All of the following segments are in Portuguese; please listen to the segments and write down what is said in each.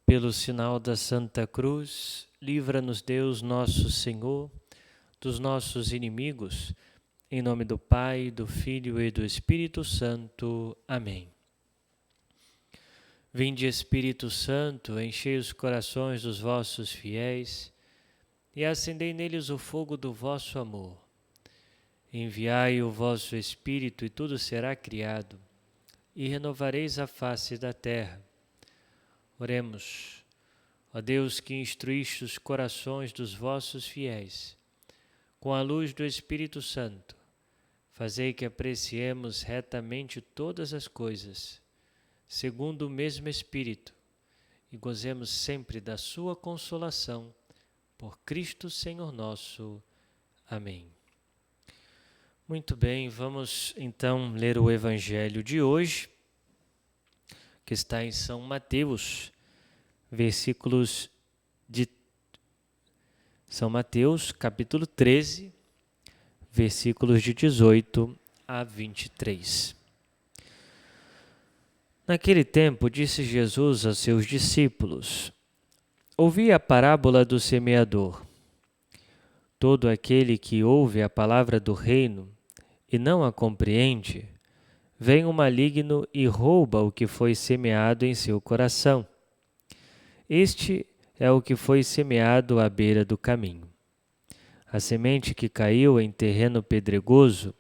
Pelo sinal da Santa Cruz, livra-nos Deus nosso Senhor dos nossos inimigos, em nome do Pai, do Filho e do Espírito Santo. Amém. Vinde, Espírito Santo, enchei os corações dos vossos fiéis e acendei neles o fogo do vosso amor. Enviai o vosso Espírito e tudo será criado, e renovareis a face da terra. Oremos. Ó Deus, que instruíste os corações dos vossos fiéis, com a luz do Espírito Santo, fazei que apreciemos retamente todas as coisas, segundo o mesmo Espírito, e gozemos sempre da sua consolação, por Cristo Senhor nosso. Amém. Muito bem, vamos então ler o Evangelho de hoje, que está em São Mateus, versículos de São Mateus, capítulo 13, versículos de 18 a 23. Naquele tempo, disse Jesus aos seus discípulos: Ouvi a parábola do semeador. Todo aquele que ouve a palavra do reino e não a compreende, vem o maligno e rouba o que foi semeado em seu coração. Este é o que foi semeado à beira do caminho. A semente que caiu em terreno pedregoso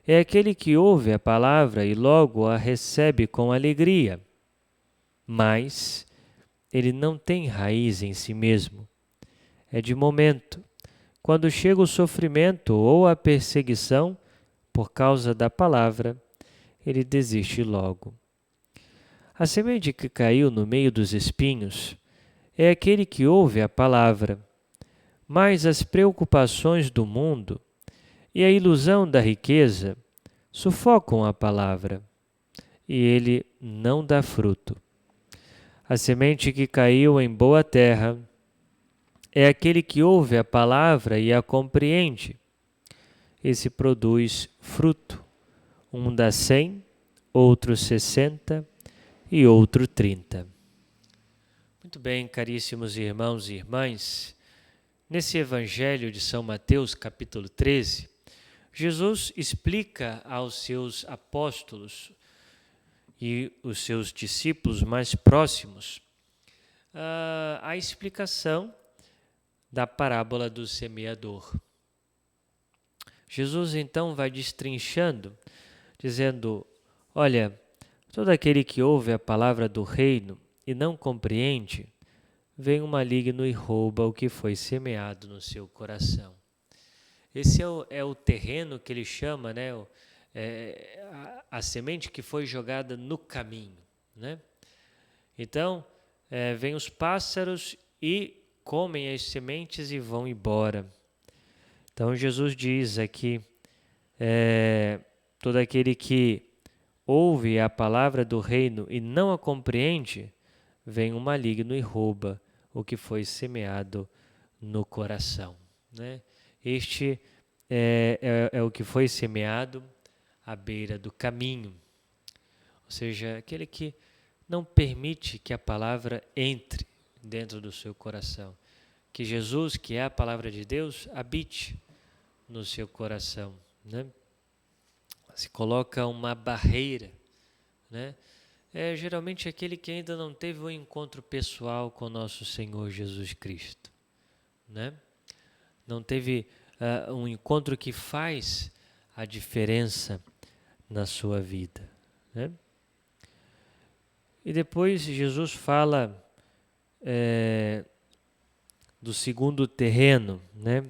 é aquele que ouve a palavra e logo a recebe com alegria. Mas ele não tem raiz em si mesmo. É de momento. Quando chega o sofrimento ou a perseguição por causa da palavra, ele desiste logo. A semente que caiu no meio dos espinhos é aquele que ouve a palavra, mas as preocupações do mundo e a ilusão da riqueza sufocam a palavra, e ele não dá fruto. A semente que caiu em boa terra é aquele que ouve a palavra e a compreende. Esse produz fruto. Um dá 100, outro 60 e outro 30. Muito bem, caríssimos irmãos e irmãs, nesse Evangelho de São Mateus, capítulo 13, Jesus explica aos seus apóstolos e os seus discípulos mais próximos a explicação da parábola do semeador. Jesus então vai destrinchando, dizendo: olha, todo aquele que ouve a palavra do reino e não compreende, vem o maligno e rouba o que foi semeado no seu coração. Esse é o terreno que ele chama, né, a semente que foi jogada no caminho, né? Então, vem os pássaros e comem as sementes e vão embora. Então Jesus diz aqui, todo aquele que ouve a palavra do reino e não a compreende, vem o maligno e rouba o que foi semeado no coração, né? Este é o que foi semeado à beira do caminho, ou seja, aquele que não permite que a palavra entre dentro do seu coração, que Jesus, que é a palavra de Deus, habite no seu coração, né? Se coloca uma barreira, né? Geralmente aquele que ainda não teve um encontro pessoal com nosso Senhor Jesus Cristo, né? Não teve um encontro que faz a diferença na sua vida, né? E depois Jesus fala do segundo terreno, né?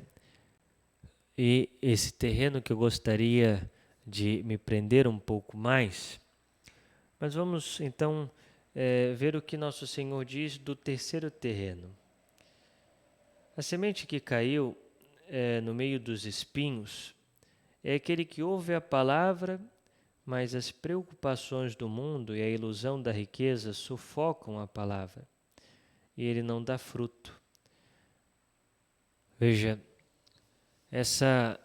E esse terreno que eu gostaria de me prender um pouco mais, mas vamos então ver o que nosso Senhor diz do terceiro terreno. A semente que caiu no meio dos espinhos é aquele que ouve a palavra, mas as preocupações do mundo e a ilusão da riqueza sufocam a palavra e ele não dá fruto. Veja, essa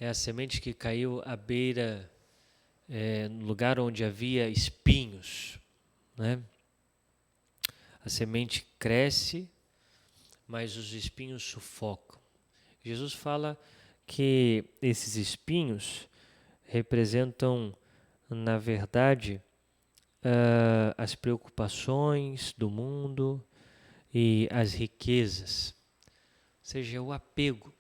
é a semente que caiu à beira, no lugar onde havia espinhos, né? A semente cresce, mas os espinhos sufocam. Jesus fala que esses espinhos representam, na verdade, as preocupações do mundo e as riquezas, ou seja, o apego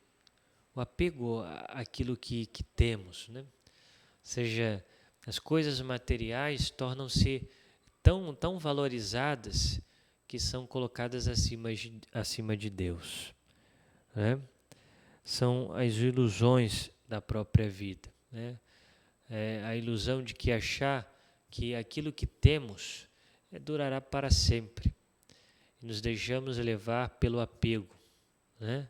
àquilo que temos, né? Ou seja, as coisas materiais tornam-se tão valorizadas que são colocadas acima de Deus, né? São as ilusões da própria vida, né? A ilusão de que achar que aquilo que temos durará para sempre. E nos deixamos levar pelo apego, né?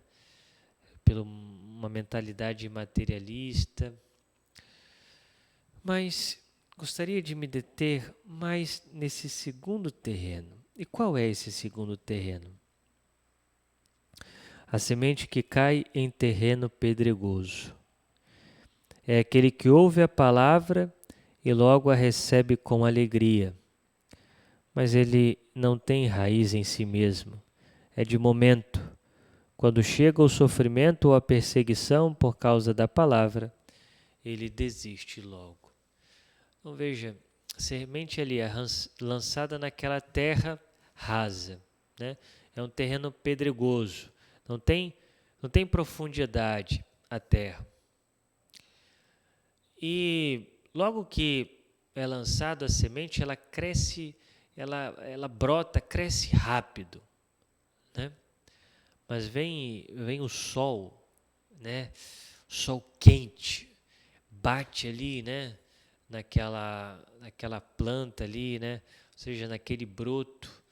Pela uma mentalidade materialista. Mas gostaria de me deter mais nesse segundo terreno. E qual é esse segundo terreno? A semente que cai em terreno pedregoso. É aquele que ouve a palavra e logo a recebe com alegria. Mas ele não tem raiz em si mesmo. É de momento. Quando chega o sofrimento ou a perseguição por causa da palavra, ele desiste logo. Então veja, a semente ali é lançada naquela terra rasa, né? É um terreno pedregoso, não tem profundidade a terra. E logo que é lançada a semente, ela cresce, ela brota, cresce rápido, né? Mas vem o sol, né? Sol quente, bate ali, né? Naquela planta ali, né? Ou seja, naquele broto,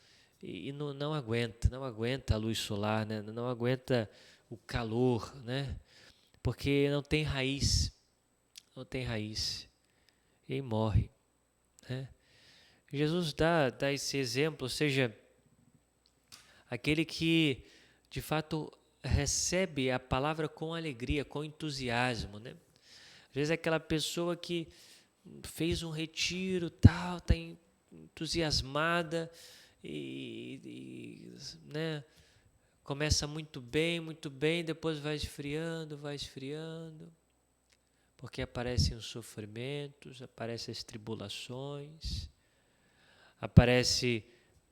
e não aguenta a luz solar, né? Não aguenta o calor, né? Porque não tem raiz, e aí morre, né? Jesus dá esse exemplo, ou seja, aquele que de fato recebe a palavra com alegria, com entusiasmo, né? Às vezes é aquela pessoa que fez um retiro, tal, está entusiasmada né, começa muito bem, depois vai esfriando, porque aparecem os sofrimentos, aparecem as tribulações, aparecem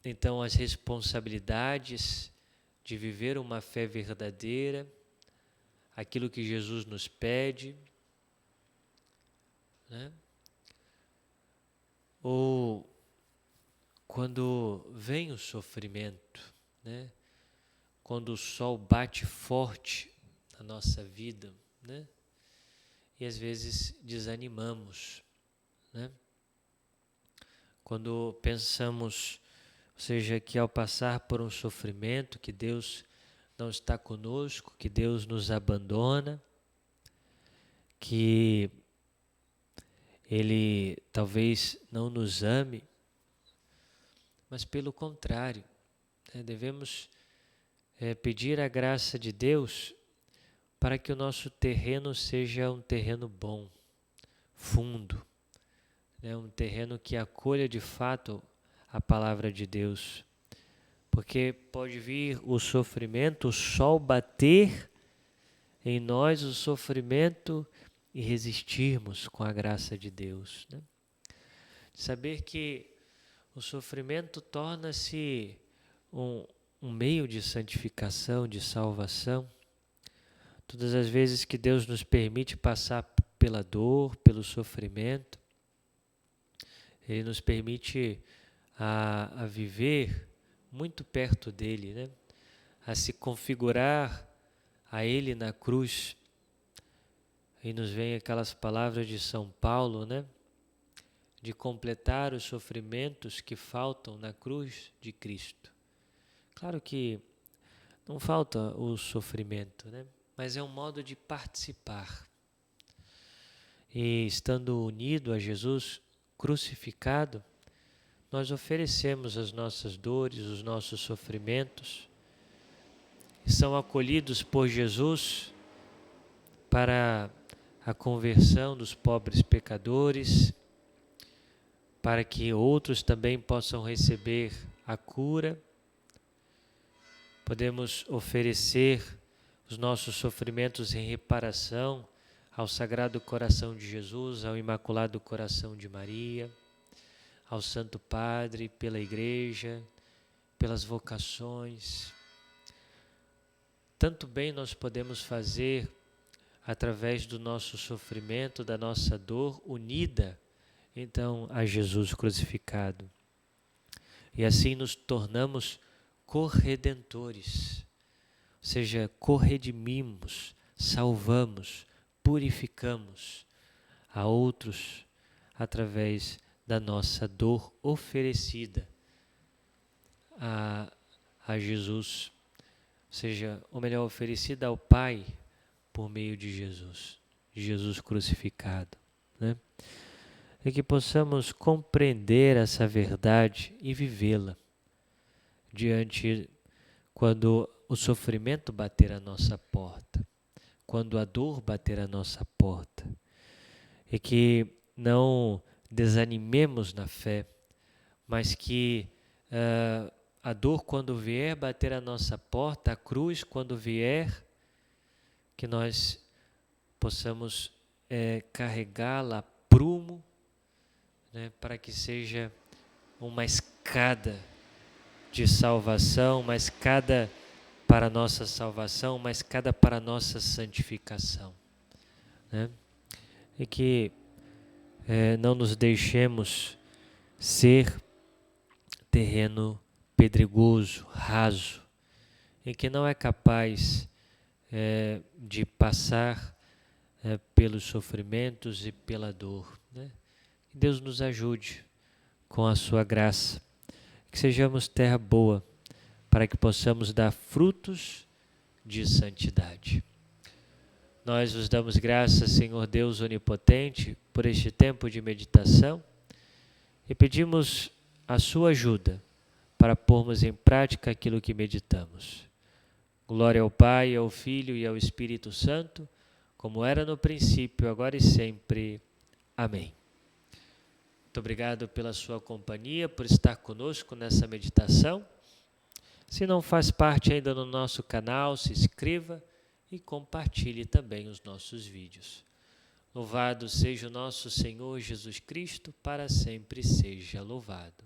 então as responsabilidades de viver uma fé verdadeira, aquilo que Jesus nos pede, né? Ou quando vem o sofrimento, né? Quando o sol bate forte na nossa vida, né? E às vezes desanimamos, né? Quando pensamos, ou seja, que ao passar por um sofrimento, que Deus não está conosco, que Deus nos abandona, que Ele talvez não nos ame, mas pelo contrário, né, devemos pedir a graça de Deus para que o nosso terreno seja um terreno bom, fundo, né, um terreno que acolha de fato a palavra de Deus. Porque pode vir o sofrimento, o sol bater em nós, o sofrimento, e resistirmos com a graça de Deus, né? Saber que o sofrimento torna-se um meio de santificação, de salvação. Todas as vezes que Deus nos permite passar pela dor, pelo sofrimento, Ele nos permite a viver muito perto dEle, né? A se configurar a Ele na cruz. E nos vem aquelas palavras de São Paulo, né? De completar os sofrimentos que faltam na cruz de Cristo. Claro que não falta o sofrimento, né? Mas é um modo de participar. e estando unido a Jesus crucificado, nós oferecemos as nossas dores, os nossos sofrimentos, e são acolhidos por Jesus para a conversão dos pobres pecadores, para que outros também possam receber a cura. Podemos oferecer os nossos sofrimentos em reparação ao Sagrado Coração de Jesus, ao Imaculado Coração de Maria, ao Santo Padre, pela Igreja, pelas vocações. Tanto bem nós podemos fazer através do nosso sofrimento, da nossa dor, unida, então, a Jesus crucificado. E assim nos tornamos corredentores, ou seja, corredimimos, salvamos, purificamos a outros através da nossa dor oferecida a Jesus, ou seja, ou melhor, oferecida ao Pai por meio de Jesus crucificado, né? E que possamos compreender essa verdade e vivê-la quando o sofrimento bater a nossa porta, quando a dor bater a nossa porta, e que não desanimemos na fé, mas que a dor quando vier bater a nossa porta, a cruz quando vier, que nós possamos carregá-la a prumo, né, para que seja uma escada de salvação, uma escada para a nossa salvação, uma escada para a nossa santificação, né? E que não nos deixemos ser terreno pedregoso, raso, e que não é capaz de passar pelos sofrimentos e pela dor, né? Que Deus nos ajude com a sua graça, que sejamos terra boa, para que possamos dar frutos de santidade. Nós vos damos graças, Senhor Deus onipotente, por este tempo de meditação e pedimos a sua ajuda para pormos em prática aquilo que meditamos. Glória ao Pai, ao Filho e ao Espírito Santo, como era no princípio, agora e sempre. Amém. Muito obrigado pela sua companhia, por estar conosco nessa meditação. Se não faz parte ainda do nosso canal, se inscreva e compartilhe também os nossos vídeos. Louvado seja o nosso Senhor Jesus Cristo, para sempre seja louvado.